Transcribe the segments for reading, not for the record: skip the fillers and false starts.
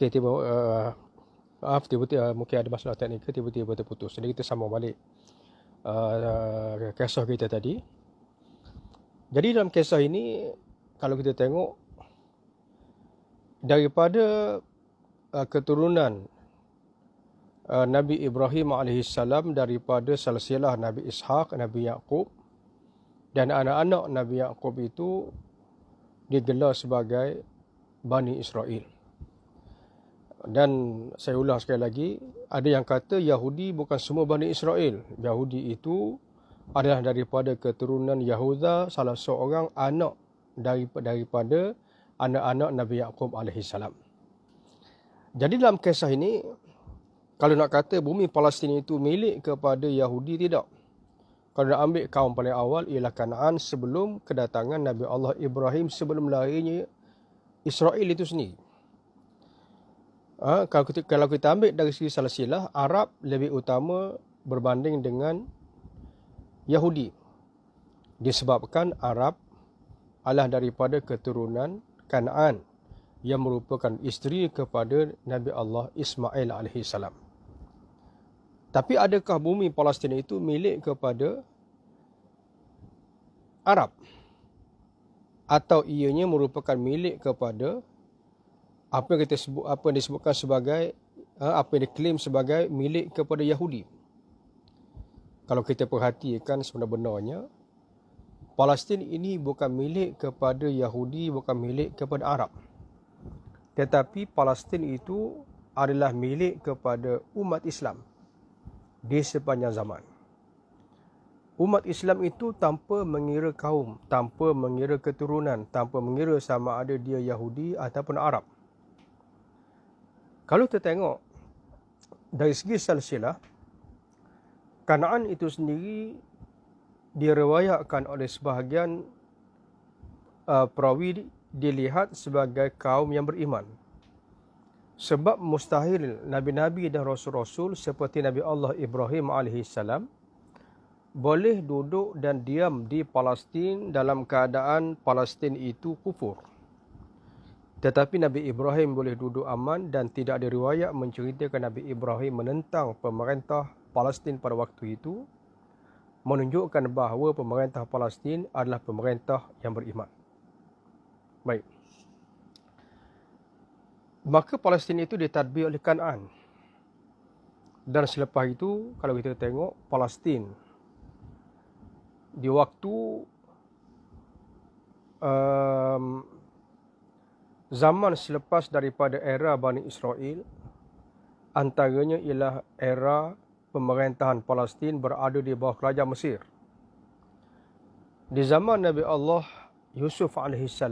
Okey, maaf, tiba-tiba mungkin ada masalah teknikal, tiba-tiba terputus. Jadi kita sambung balik kisah kita tadi. Jadi dalam kisah ini, kalau kita tengok, daripada keturunan Nabi Ibrahim AS, daripada silsilah Nabi Ishaq, Nabi Yaqub, dan anak-anak Nabi Yaqub itu digelar sebagai Bani Israel. Dan saya ulang sekali lagi, ada yang kata Yahudi bukan semua Bani Israel. Yahudi itu adalah daripada keturunan Yahuda, salah seorang anak daripada anak-anak Nabi Yaqub AS. Jadi dalam kisah ini, kalau nak kata bumi Palestin itu milik kepada Yahudi, tidak. Kalau nak ambil kaum paling awal ialah Kanaan sebelum kedatangan Nabi Allah Ibrahim, sebelum lahirnya Israel itu sendiri. Kalau kita ambil dari segi silsilah, Arab lebih utama berbanding dengan Yahudi. Disebabkan Arab adalah daripada keturunan Kanaan yang merupakan isteri kepada Nabi Allah Ismail AS. Tapi adakah bumi Palestin itu milik kepada Arab? Atau ianya merupakan milik kepada apa yang disebutkan sebagai, apa yang diklaim sebagai milik kepada Yahudi? Kalau kita perhatikan sebenarnya, Palestin ini bukan milik kepada Yahudi, bukan milik kepada Arab. Tetapi Palestin itu adalah milik kepada umat Islam di sepanjang zaman. Umat Islam itu tanpa mengira kaum, tanpa mengira keturunan, tanpa mengira sama ada dia Yahudi ataupun Arab. Kalau kita tengok dari segi silsilah, Kanaan itu sendiri diriwayatkan oleh sebahagian perawi dilihat sebagai kaum yang beriman. Sebab mustahil Nabi-Nabi dan Rasul-Rasul seperti Nabi Allah Ibrahim AS boleh duduk dan diam di Palestin dalam keadaan Palestin itu kufur. Tetapi Nabi Ibrahim boleh duduk aman dan tidak ada riwayat menceritakan Nabi Ibrahim menentang pemerintah Palestin pada waktu itu, menunjukkan bahawa pemerintah Palestin adalah pemerintah yang beriman. Baik. Maka Palestin itu ditadbir oleh Kanaan. Dan selepas itu, kalau kita tengok Palestin di waktu zaman selepas daripada era Bani Israel, antaranya ialah era pemerintahan Palestin berada di bawah kerajaan Mesir. Di zaman Nabi Allah Yusuf AS,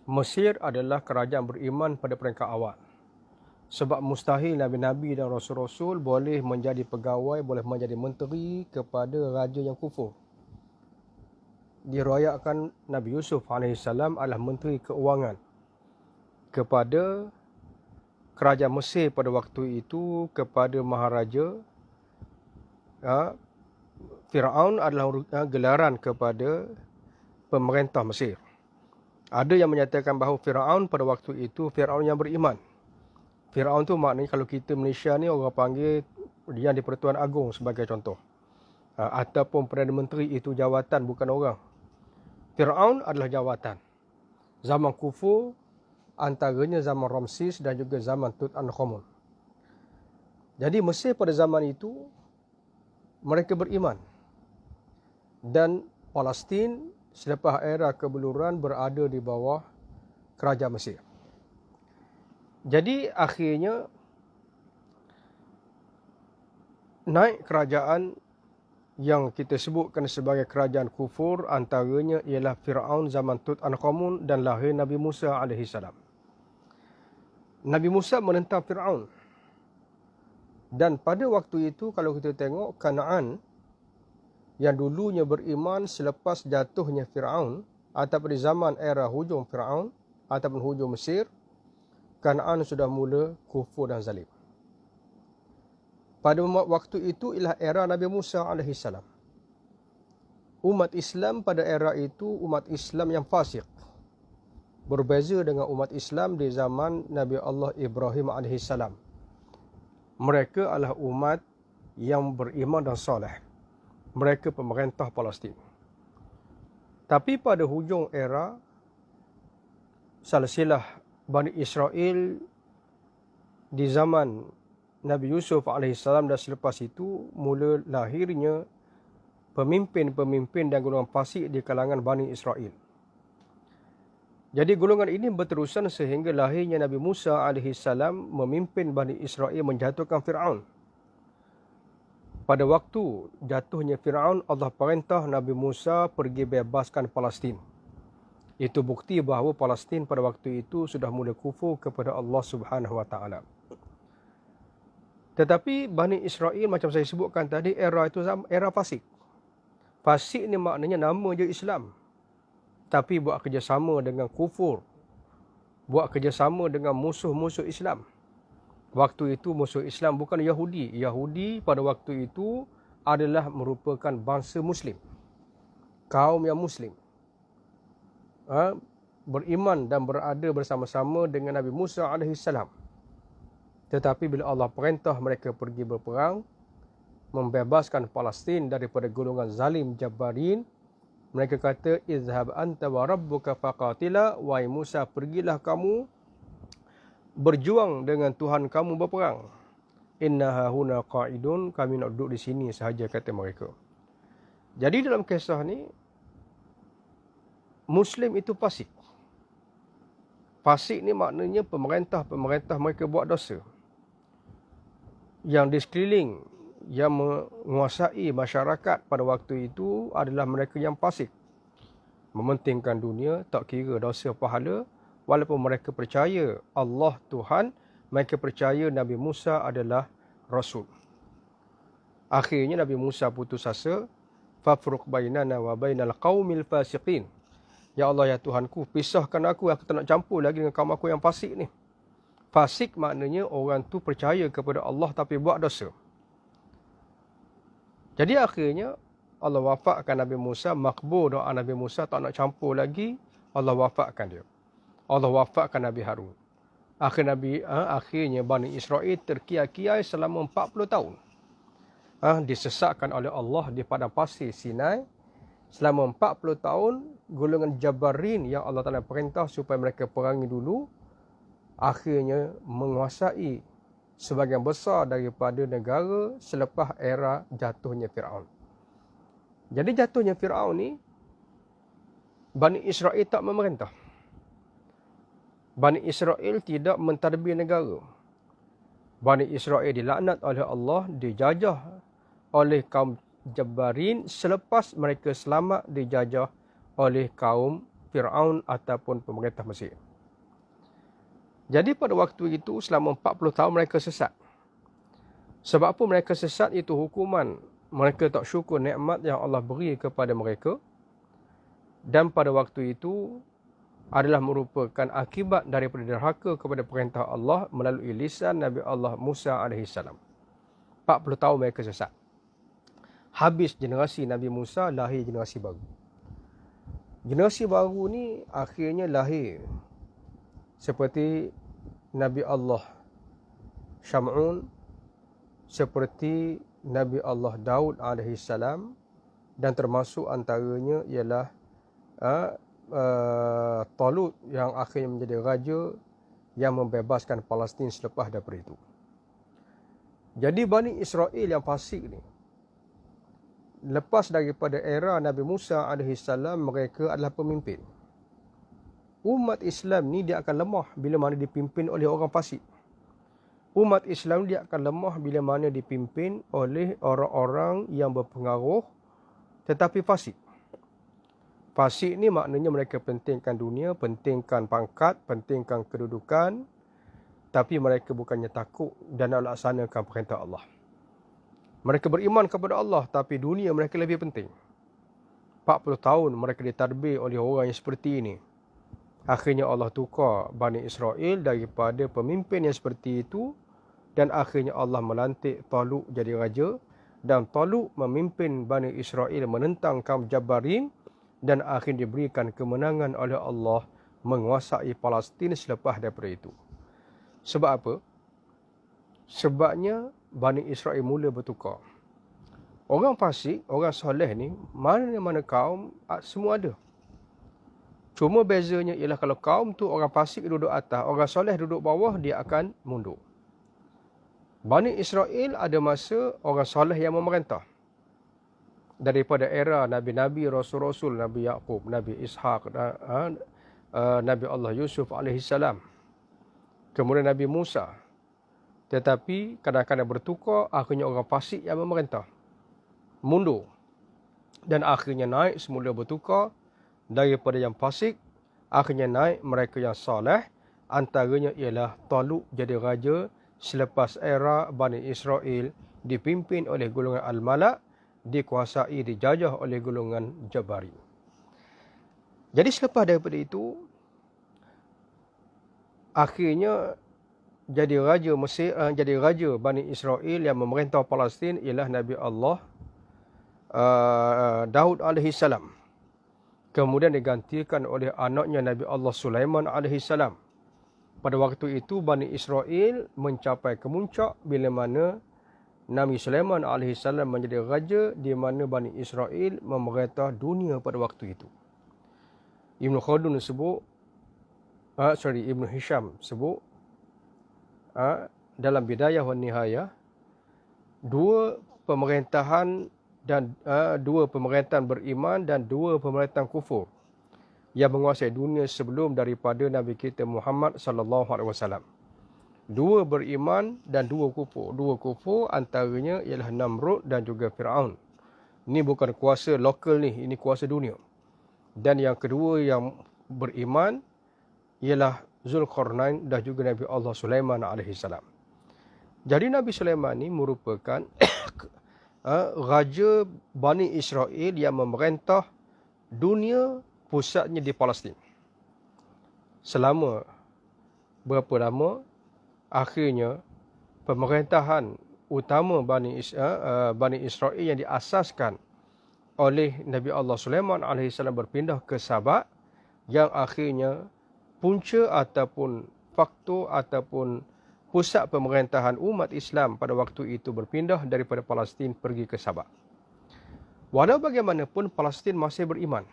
Mesir adalah kerajaan beriman pada peringkat awal. Sebab mustahil Nabi-Nabi dan Rasul-Rasul boleh menjadi pegawai, boleh menjadi menteri kepada raja yang kufur. Diriwayatkan Nabi Yusuf AS adalah menteri keuangan kepada kerajaan Mesir pada waktu itu, kepada Maharaja. Firaun adalah gelaran kepada pemerintah Mesir. Ada yang menyatakan bahawa Firaun pada waktu itu Firaun yang beriman. Firaun tu maknanya kalau kita Malaysia ni orang panggil dia di Pertuan Agong sebagai contoh. Ataupun Perdana Menteri itu jawatan, bukan orang. Firaun adalah jawatan. Zaman kufur, antaranya zaman Ramses dan juga zaman Tutankhamun. Jadi Mesir pada zaman itu mereka beriman. Dan Palestin selepas era kebeluran berada di bawah kerajaan Mesir. Jadi akhirnya naik kerajaan yang kita sebutkan sebagai kerajaan kufur, antaranya ialah Firaun zaman Tutankhamun dan lahir Nabi Musa AS. Nabi Musa menentang Firaun. Dan pada waktu itu kalau kita tengok Kanaan yang dulunya beriman selepas jatuhnya Firaun ataupun di zaman era hujung Firaun ataupun hujung Mesir, Kanaan sudah mula kufur dan zalim. Pada waktu itu ialah era Nabi Musa AS. Umat Islam pada era itu umat Islam yang fasik. berbeza dengan umat Islam di zaman Nabi Allah Ibrahim AS. Mereka adalah umat yang beriman dan soleh. Mereka pemerintah Palestin. Tapi pada hujung era silsilah Bani Israel di zaman Nabi Yusuf AS dan selepas itu mula lahirnya pemimpin-pemimpin dan golongan fasik di kalangan Bani Israel. Jadi golongan ini berterusan sehingga lahirnya Nabi Musa AS memimpin Bani Israel menjatuhkan Fir'aun. Pada waktu jatuhnya Fir'aun, Allah perintah Nabi Musa pergi bebaskan Palestin. Itu bukti bahawa Palestin pada waktu itu sudah mula kufur kepada Allah Subhanahu Wa Taala. Tetapi Bani Israel macam saya sebutkan tadi, era itu era fasik. Fasik ni maknanya nama je Islam. Tapi buat kerjasama dengan kufur. Buat kerjasama dengan musuh-musuh Islam. Waktu itu musuh Islam bukan Yahudi. Yahudi pada waktu itu adalah merupakan bangsa Muslim. Kaum yang Muslim. Beriman dan berada bersama-sama dengan Nabi Musa AS. Tetapi bila Allah perintah mereka pergi berperang, membebaskan Palestin daripada golongan zalim Jabbarin, mereka kata, izhab anta wa rabbuka faqatila, wahai Musa, pergilah kamu berjuang dengan Tuhan kamu berperang. Inna hahuna qa'idun, kami nak duduk di sini sahaja, kata mereka. Jadi dalam kisah ni, Muslim itu fasik. Fasik ni maknanya pemerintah mereka buat dosa. Yang di sekeliling, yang menguasai masyarakat pada waktu itu adalah mereka yang fasik. Mementingkan dunia, tak kira dosa pahala. Walaupun mereka percaya Allah Tuhan, mereka percaya Nabi Musa adalah Rasul. Akhirnya Nabi Musa putus asa. Fafruq bainana wa bainal qaumil fasiqin. Ya Allah, ya Tuhanku, pisahkan aku tak nak campur lagi dengan kaum aku yang fasik ni. Fasik maknanya orang tu percaya kepada Allah tapi buat dosa. Jadi akhirnya Allah wafatkan Nabi Musa, makbul doa Nabi Musa, tak nak campur lagi, Allah wafatkan dia. Allah wafatkan Nabi Harun. Akhirnya Bani Israel terkiai-kiai selama 40 tahun. Disesatkan oleh Allah di padang pasir Sinai. Selama 40 tahun, golongan Jabbarin yang Allah Ta'ala perintah supaya mereka perangi dulu, akhirnya menguasai sebahagian besar daripada negara selepas era jatuhnya Fir'aun. Jadi jatuhnya Fir'aun ni, Bani Israel tak memerintah. Bani Israel tidak mentadbir negara. Bani Israel dilaknat oleh Allah, dijajah oleh kaum Jabbarin selepas mereka selamat dijajah oleh kaum Fir'aun ataupun pemerintah Mesir. Jadi pada waktu itu selama 40 tahun mereka sesat. Sebab apa mereka sesat? Itu hukuman. Mereka tak syukur nikmat yang Allah beri kepada mereka. Dan pada waktu itu adalah merupakan akibat daripada derhaka kepada perintah Allah melalui lisan Nabi Allah Musa AS. 40 tahun mereka sesat. Habis generasi Nabi Musa, lahir generasi baru. Generasi baru ni akhirnya lahir seperti Nabi Allah Syam'un, seperti Nabi Allah Daud AS, dan termasuk antaranya ialah Talut yang akhirnya menjadi raja yang membebaskan Palestin selepas daripada itu. Jadi Bani Israel yang fasik ni, lepas daripada era Nabi Musa AS, mereka adalah pemimpin. Umat Islam ni dia akan lemah bila mana dipimpin oleh orang fasik. Umat Islam dia akan lemah bila mana dipimpin oleh orang-orang yang berpengaruh tetapi fasik. Fasik ni maknanya mereka pentingkan dunia, pentingkan pangkat, pentingkan kedudukan, tapi mereka bukannya takut dan nak laksanakan perintah Allah. Mereka beriman kepada Allah tapi dunia mereka lebih penting. 40 tahun mereka ditadbir oleh orang yang seperti ini. Akhirnya Allah tukar Bani Israel daripada pemimpin yang seperti itu, dan akhirnya Allah melantik Talut jadi raja, dan Talut memimpin Bani Israel menentang kaum Jabbarin, dan akhirnya diberikan kemenangan oleh Allah menguasai Palestin selepas daripada itu. Sebab apa? Sebabnya Bani Israel mula bertukar. Orang fasik, orang soleh ni, mana-mana kaum, semua ada. Cuma bezanya ialah kalau kaum tu orang fasik duduk atas, orang soleh duduk bawah, dia akan mundur. Bani Israel ada masa orang soleh yang memerintah. Daripada era Nabi-Nabi, Rasul-Rasul, Nabi Yaqub, Nabi Ishaq, Nabi Allah Yusuf AS. Kemudian Nabi Musa. Tetapi kadang-kadang bertukar, akhirnya orang fasik yang memerintah. Mundur. Dan akhirnya naik semula bertukar. Daripada yang fasik, akhirnya naik mereka yang soleh. Antaranya ialah Talut jadi raja selepas era Bani Israel dipimpin oleh golongan Al-Malak, dikuasai, dijajah oleh golongan Jabari. Jadi selepas daripada itu, akhirnya jadi raja Mesir, jadi raja Bani Israel yang memerintah Palestin ialah Nabi Allah Daud AS. Kemudian digantikan oleh anaknya Nabi Allah Sulaiman AS. Pada waktu itu Bani Israel mencapai kemuncak bila mana Nabi Sulaiman AS menjadi raja di mana Bani Israel memerintah dunia pada waktu itu. Ibn Khaldun sebut, Ibn Hisham sebut, dalam Bidayah wa Nihayah, dua pemerintahan beriman dan dua pemerintahan kufur yang menguasai dunia sebelum daripada Nabi kita Muhammad sallallahu alaihi wasallam. Dua beriman dan dua kufur. Dua kufur antaranya ialah Namrud dan juga Firaun. Ini bukan kuasa lokal ni, ini kuasa dunia. Dan yang kedua yang beriman ialah Zulkarnain dan juga Nabi Allah Sulaiman AS. Jadi Nabi Sulaiman ni merupakan raja Bani Israel yang memerintah dunia, pusatnya di Palestin. Selama berapa lama? Akhirnya pemerintahan utama Bani Israel yang diasaskan oleh Nabi Allah Sulaiman AS berpindah ke Sabak, yang akhirnya punca ataupun faktor ataupun pusat pemerintahan umat Islam pada waktu itu berpindah daripada Palestin pergi ke Sabak. Walau bagaimanapun Palestin masih beriman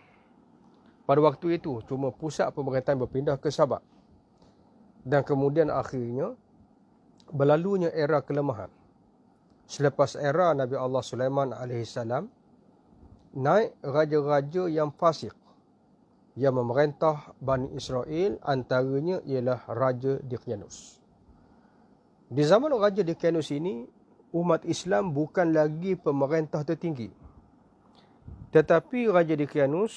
pada waktu itu, cuma pusat pemerintahan berpindah ke Sabak. Dan kemudian akhirnya berlalunya era kelemahan. Selepas era Nabi Allah Sulaiman AS, naik raja-raja yang fasik yang memerintah Bani Israel, antaranya ialah Raja Daqyanus. Di zaman Raja Daqyanus ini, umat Islam bukan lagi pemerintah tertinggi. Tetapi Raja Daqyanus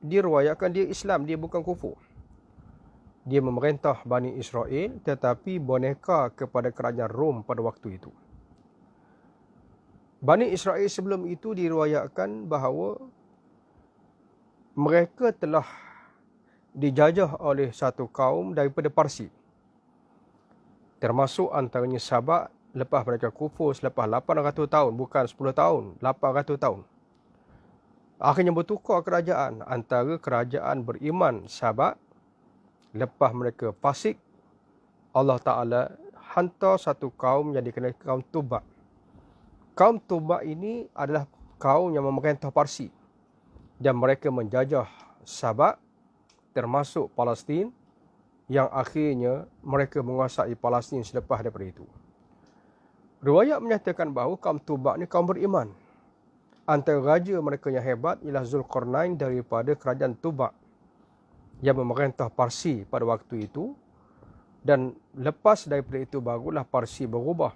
diriwayatkan dia Islam, dia bukan kufur. Dia memerintah Bani Israel tetapi boneka kepada kerajaan Rom pada waktu itu. Bani Israel sebelum itu diriwayatkan bahawa mereka telah dijajah oleh satu kaum daripada Parsi. Termasuk antaranya Sabak lepas mereka kufur selepas 800 tahun, bukan 10 tahun, 800 tahun. Akhirnya bertukar kerajaan antara kerajaan beriman Sabak. Lepas mereka fasik, Allah Ta'ala hantar satu kaum yang dikenali kaum Tubak. Kaum Tubak ini adalah kaum yang memerintah Parsi. Dan mereka menjajah Sabak, termasuk Palestin, yang akhirnya mereka menguasai Palestin selepas daripada itu. Riwayat menyatakan bahawa kaum Tubak ni kaum beriman. Antara raja mereka yang hebat ialah Zulkarnain daripada kerajaan Tubak yang memerintah Parsi pada waktu itu. Dan lepas daripada itu barulah Parsi berubah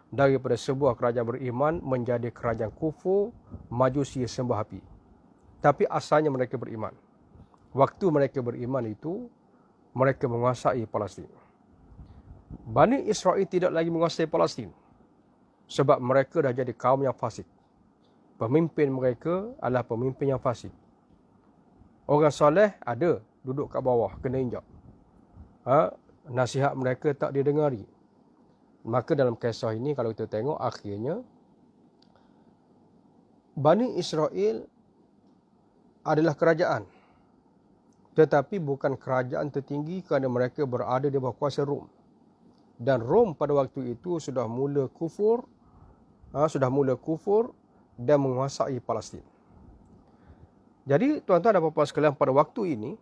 daripada sebuah kerajaan beriman menjadi kerajaan kufur, majusi sembah api. Tapi asalnya mereka beriman. Waktu mereka beriman itu, mereka menguasai Palestin. Bani Israel tidak lagi menguasai Palestin sebab mereka dah jadi kaum yang fasik. Pemimpin mereka adalah pemimpin yang fasik. Orang soleh ada, duduk kat bawah, kena injak. Nasihat mereka tak didengari. Maka dalam kisah ini kalau kita tengok akhirnya, Bani Israel adalah kerajaan. tetapi bukan kerajaan tertinggi kerana mereka berada di bawah kuasa Rom. Dan Rom pada waktu itu sudah mula kufur dan menguasai Palestin. Jadi tuan-tuan dan puan-puan sekalian, pada waktu ini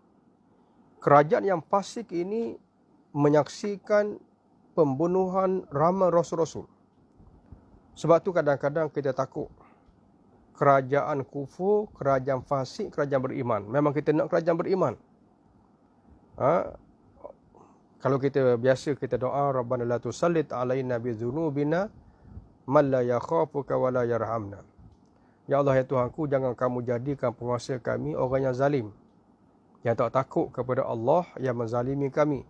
kerajaan yang fasik ini menyaksikan pembunuhan ramai rasul-rasul. Sebab tu kadang-kadang kita takut kerajaan kufur, kerajaan fasik, kerajaan beriman. Memang kita nak kerajaan beriman. Kalau kita biasa kita doa, Rabbana la tusallit alaina bi dzunubina man la yakhafuka wa la yarhamna. Ya Allah, ya Tuhanku, jangan kamu jadikan penguasa kami orang yang zalim, yang tak takut kepada Allah, yang menzalimi kami.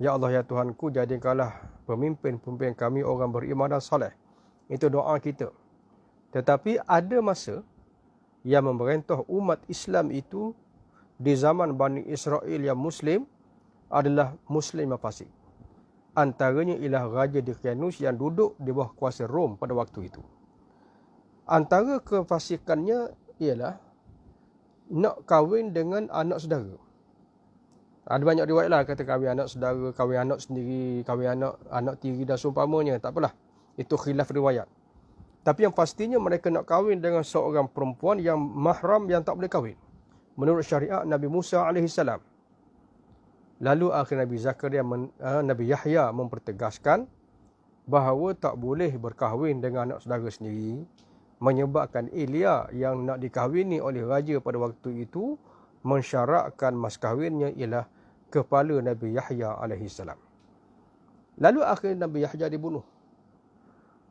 Ya Allah, ya Tuhanku, jadikanlah pemimpin-pemimpin kami orang beriman dan soleh. Itu doa kita. Tetapi ada masa yang memerintah umat Islam itu di zaman Bani Israel yang Muslim adalah Muslim yang fasik. Antaranya ialah Raja Darius yang duduk di bawah kuasa Rom pada waktu itu. Antara kefasikannya ialah nak kahwin dengan anak saudara. Ada banyak riwayat lah kata kahwin anak saudara, kahwin anak sendiri, kahwin anak tiri dan seumpamanya. Tak apalah. Itu khilaf riwayat. Tapi yang pastinya mereka nak kahwin dengan seorang perempuan yang mahram yang tak boleh kahwin menurut syariat Nabi Musa AS. Lalu akhir Nabi Yahya mempertegaskan bahawa tak boleh berkahwin dengan anak saudara sendiri, menyebabkan Ilya yang nak dikahwini oleh raja pada waktu itu mensyaratkan mas kahwinnya ialah kepala Nabi Yahya AS. Lalu akhir Nabi Yahya dibunuh.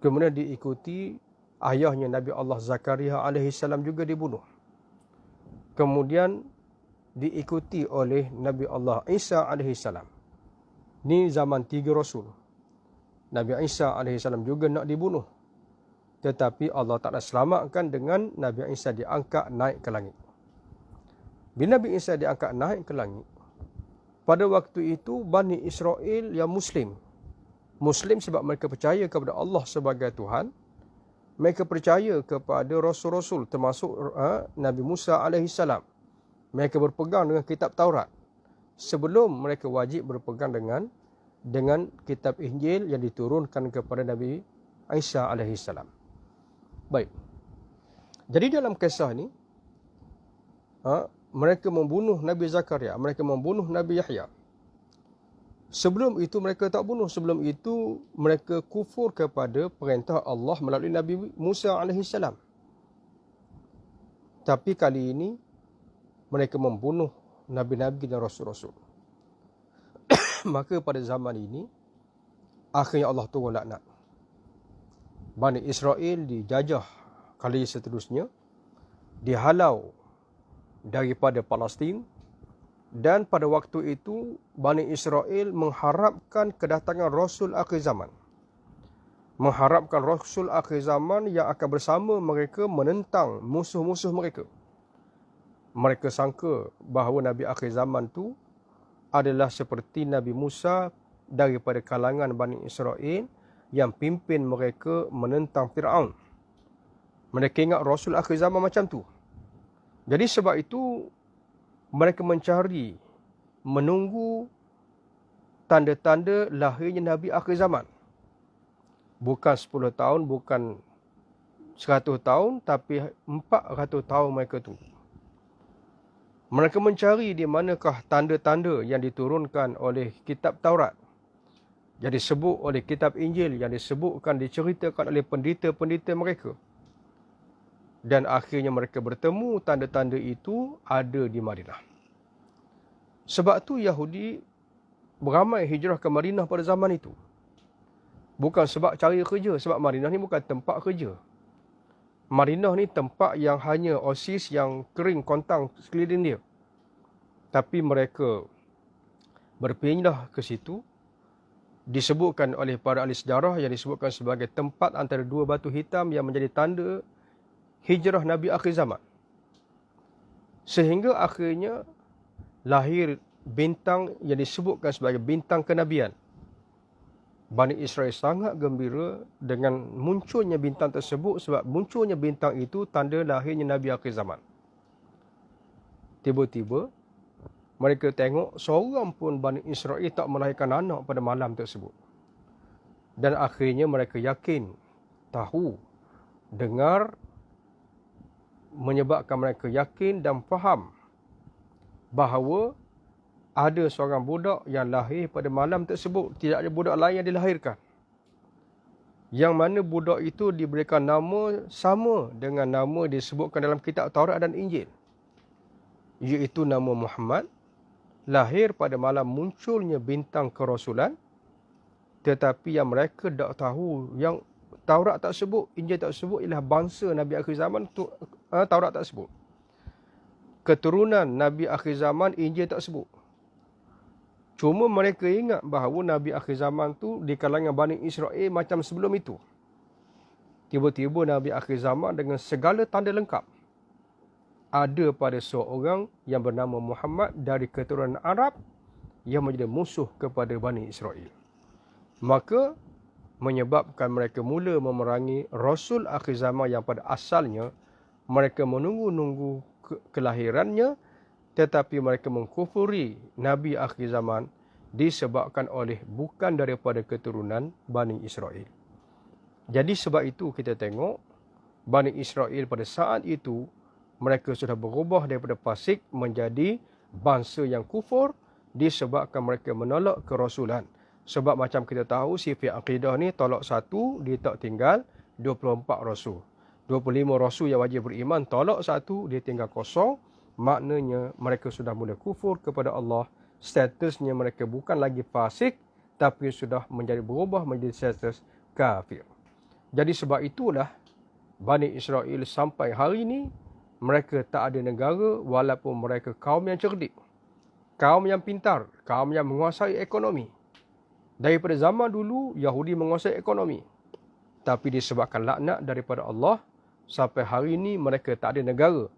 Kemudian diikuti ayahnya Nabi Allah Zakaria AS juga dibunuh. Kemudian diikuti oleh Nabi Allah Isa AS. Ini zaman 3 Rasul. Nabi Isa AS juga nak dibunuh. Tetapi Allah Ta'ala selamatkan dengan Nabi Isa diangkat naik ke langit. Bila Nabi Isa diangkat naik ke langit, pada waktu itu Bani Israel yang Muslim sebab mereka percaya kepada Allah sebagai Tuhan. Mereka percaya kepada Rasul-Rasul termasuk Nabi Musa AS. Mereka berpegang dengan kitab Taurat. Sebelum mereka wajib berpegang dengan kitab Injil yang diturunkan kepada Nabi Isa AS. Baik. Jadi dalam kisah ni, mereka membunuh Nabi Zakaria, mereka membunuh Nabi Yahya. Sebelum itu mereka tak bunuh. Sebelum itu mereka kufur kepada perintah Allah melalui Nabi Musa AS. Tapi kali ini mereka membunuh Nabi-Nabi dan Rasul-Rasul. Maka pada zaman ini akhirnya Allah turun laknat. Bani Israel dijajah kali seterusnya, dihalau daripada Palestin. Dan pada waktu itu Bani Israel mengharapkan kedatangan Rasul akhir zaman. Mengharapkan Rasul akhir zaman yang akan bersama mereka menentang musuh-musuh mereka. Mereka sangka bahawa Nabi akhir zaman tu adalah seperti Nabi Musa daripada kalangan Bani Israel yang pimpin mereka menentang Fir'aun. Mereka ingat Rasul akhir zaman macam tu. Jadi sebab itu mereka mencari, menunggu tanda-tanda lahirnya Nabi akhir zaman. Bukan 10 tahun, bukan 100 tahun, tapi 400 tahun mereka tunggu. Mereka mencari di manakah tanda-tanda yang diturunkan oleh kitab Taurat, yang disebut oleh kitab Injil, yang disebutkan, diceritakan oleh pendeta-pendeta mereka. Dan akhirnya mereka bertemu tanda-tanda itu ada di Madinah. Sebab tu Yahudi beramai hijrah ke Madinah pada zaman itu. Bukan sebab cari kerja, sebab Madinah ni bukan tempat kerja. Madinah ni tempat yang hanya oasis yang kering kontang sekeliling dia. Tapi mereka berpindah ke situ. Disebutkan oleh para ahli sejarah yang disebutkan sebagai tempat antara dua batu hitam yang menjadi tanda hijrah Nabi akhir zaman. Sehingga akhirnya lahir bintang yang disebutkan sebagai bintang kenabian. Bani Israel sangat gembira dengan munculnya bintang tersebut sebab munculnya bintang itu tanda lahirnya Nabi akhir zaman. Tiba-tiba mereka tengok seorang pun Bani Israel tak melahirkan anak pada malam tersebut. Dan akhirnya mereka yakin, tahu, dengar, menyebabkan mereka yakin dan faham bahawa ada seorang budak yang lahir pada malam tersebut. Tidak ada budak lain yang dilahirkan. Yang mana budak itu diberikan nama sama dengan nama disebutkan dalam kitab Taurat dan Injil. Iaitu nama Muhammad. Lahir pada malam munculnya bintang kerasulan. Tetapi yang mereka tak tahu, yang Taurat tak sebut, Injil tak sebut, ialah bangsa Nabi akhir zaman tu, Taurat tak sebut. Keturunan Nabi akhir zaman, Injil tak sebut. Cuma mereka ingat bahawa Nabi akhir zaman tu di kalangan Bani Israel macam sebelum itu. Tiba-tiba Nabi akhir zaman dengan segala tanda lengkap. Ada pada seorang yang bernama Muhammad dari keturunan Arab yang menjadi musuh kepada Bani Israel. Maka menyebabkan mereka mula memerangi Rasul akhir zaman yang pada asalnya mereka menunggu-nunggu kelahirannya, tetapi mereka mengkufuri Nabi akhir zaman disebabkan oleh bukan daripada keturunan Bani Israel. Jadi sebab itu kita tengok Bani Israel pada saat itu mereka sudah berubah daripada fasik menjadi bangsa yang kufur disebabkan mereka menolak kerasulan. Sebab macam kita tahu sifat akidah ni tolak satu, dia tak tinggal 24 rasul. 25 rasul yang wajib beriman, tolak satu, dia tinggal kosong. Maknanya mereka sudah mula kufur kepada Allah. Statusnya mereka bukan lagi fasik, tapi sudah menjadi berubah menjadi status kafir. Jadi sebab itulah Bani Israel sampai hari ini mereka tak ada negara walaupun mereka kaum yang cerdik, kaum yang pintar, kaum yang menguasai ekonomi. Daripada zaman dulu Yahudi menguasai ekonomi, tapi disebabkan laknat daripada Allah sampai hari ini mereka tak ada negara.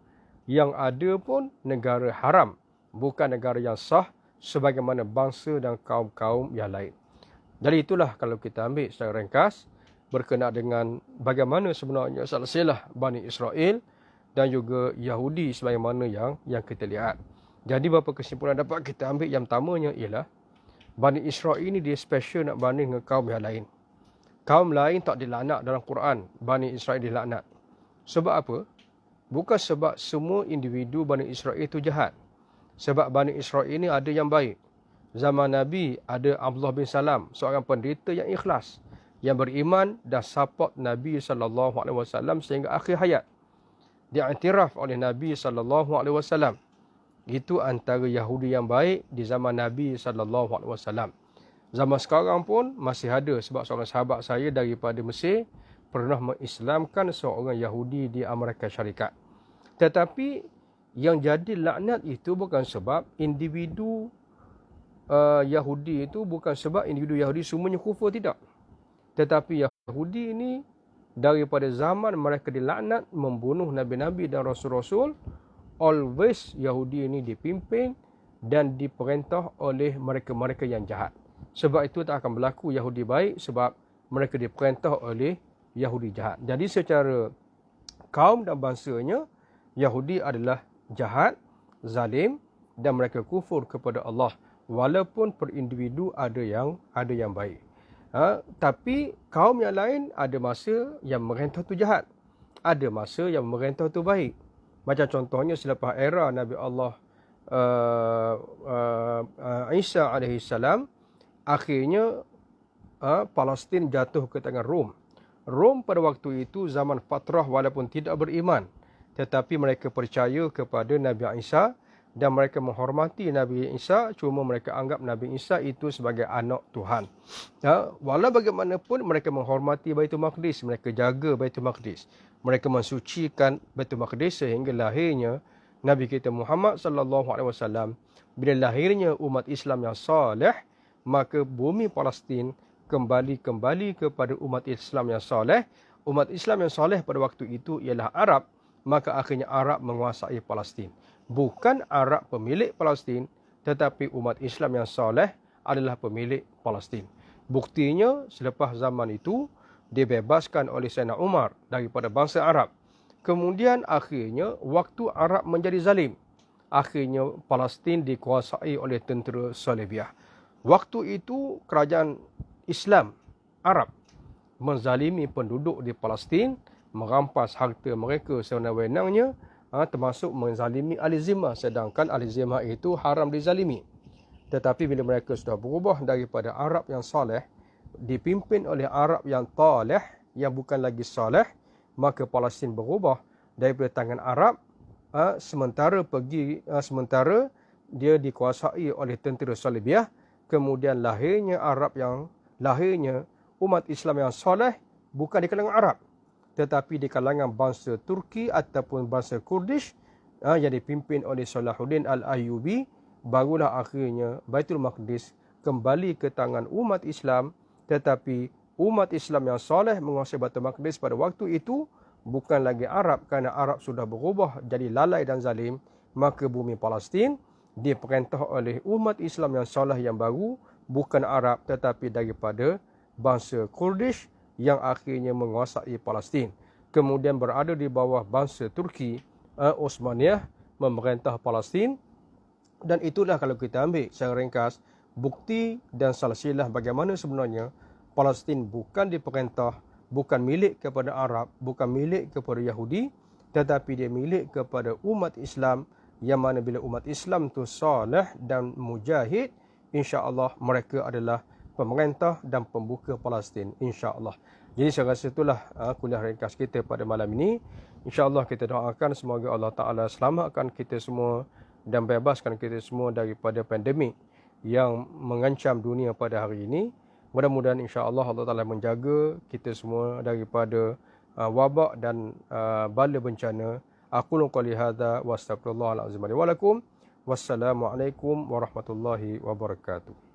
Yang ada pun negara haram, bukan negara yang sah sebagaimana bangsa dan kaum-kaum yang lain. Jadi itulah kalau kita ambil secara ringkas berkenaan dengan bagaimana sebenarnya silsilah Bani Israel dan juga Yahudi sebagaimana yang kita lihat. Jadi beberapa kesimpulan dapat kita ambil yang pertamanya ialah Bani Israel ini dia special nak banding dengan kaum yang lain. Kaum lain tak dilaknat dalam Quran, Bani Israel dilaknat. Sebab apa? Bukan sebab semua individu Bani Israel itu jahat. Sebab Bani Israel ini ada yang baik. Zaman Nabi ada Abdullah bin Salam, seorang pendeta yang ikhlas, yang beriman dan support Nabi SAW sehingga akhir hayat. Diiktiraf oleh Nabi SAW. Itu antara Yahudi yang baik di zaman Nabi SAW. Zaman sekarang pun masih ada sebab seorang sahabat saya daripada Mesir pernah mengislamkan seorang Yahudi di Amerika Syarikat. Tetapi yang jadi laknat itu bukan sebab individu Yahudi itu, bukan sebab individu Yahudi semuanya kufur, tidak. Tetapi Yahudi ini daripada zaman mereka dilaknat membunuh Nabi-Nabi dan Rasul-Rasul, always Yahudi ini dipimpin dan diperintah oleh mereka-mereka yang jahat. Sebab itu tak akan berlaku Yahudi baik sebab mereka diperintah oleh Yahudi jahat. Jadi secara kaum dan bangsanya, Yahudi adalah jahat, zalim dan mereka kufur kepada Allah. Walaupun per individu ada yang baik. Tapi kaum yang lain ada masa yang merintah tu jahat. Ada masa yang merintah tu baik. Macam contohnya selepas era Nabi Allah Isa AS, akhirnya Palestin jatuh ke tangan Rom. Rom pada waktu itu zaman fatrah walaupun tidak beriman, tetapi mereka percaya kepada Nabi Isa dan mereka menghormati Nabi Isa, cuma mereka anggap Nabi Isa itu sebagai anak Tuhan. Walau bagaimanapun mereka menghormati Baitul Maqdis, mereka jaga Baitul Maqdis. Mereka mensucikan Baitul Maqdis sehingga lahirnya Nabi kita Muhammad SAW. Bila lahirnya umat Islam yang saleh, maka bumi Palestin kembali kepada umat Islam yang soleh. Umat Islam yang soleh pada waktu itu ialah Arab, maka akhirnya Arab menguasai Palestin. Bukan Arab pemilik Palestin, tetapi umat Islam yang soleh adalah pemilik Palestin. Buktinya selepas zaman itu dibebaskan oleh Sayyidina Umar daripada bangsa Arab. Kemudian akhirnya waktu Arab menjadi zalim, akhirnya Palestin dikuasai oleh tentera Salibiyah. Waktu itu kerajaan Islam Arab menzalimi penduduk di Palestin, merampas harta mereka sewenang-wenangnya, termasuk menzalimi ahli zimah, sedangkan ahli zimah itu haram dizalimi. Tetapi bila mereka sudah berubah daripada Arab yang soleh dipimpin oleh Arab yang taleh, yang bukan lagi soleh, maka Palestin berubah daripada tangan Arab, sementara dia dikuasai oleh tentera Salibiyah. Kemudian lahirnya umat Islam yang soleh bukan di kalangan Arab, tetapi di kalangan bangsa Turki ataupun bangsa Kurdish yang dipimpin oleh Salahuddin Al-Ayyubi. Barulah akhirnya Baitul Maqdis kembali ke tangan umat Islam, tetapi umat Islam yang soleh menguasai Baitul Maqdis pada waktu itu bukan lagi Arab, kerana Arab sudah berubah jadi lalai dan zalim. Maka bumi Palestin diperintah oleh umat Islam yang soleh yang baru, bukan Arab tetapi daripada bangsa Kurdish yang akhirnya menguasai Palestin. Kemudian berada di bawah bangsa Turki Osmaniyah memerintah Palestin. Dan itulah kalau kita ambil secara ringkas bukti dan silsilah bagaimana sebenarnya Palestin bukan diperintah, bukan milik kepada Arab, bukan milik kepada Yahudi, tetapi dia milik kepada umat Islam, yang mana bila umat Islam tu soleh dan mujahid, insya-Allah mereka adalah pemerintah dan pembuka Palestin, insya-Allah. Jadi saya rasa itulah kuliah ringkas kita pada malam ini. Insya-Allah kita doakan semoga Allah Taala selamatkan kita semua dan bebaskan kita semua daripada pandemik yang mengancam dunia pada hari ini. Mudah-mudahan insya-Allah Allah Taala menjaga kita semua daripada wabak dan bala bencana. Aqulu qouli hadza wa astaghfirullahal azim li wa lakum. Wassalamualaikum warahmatullahi wabarakatuh.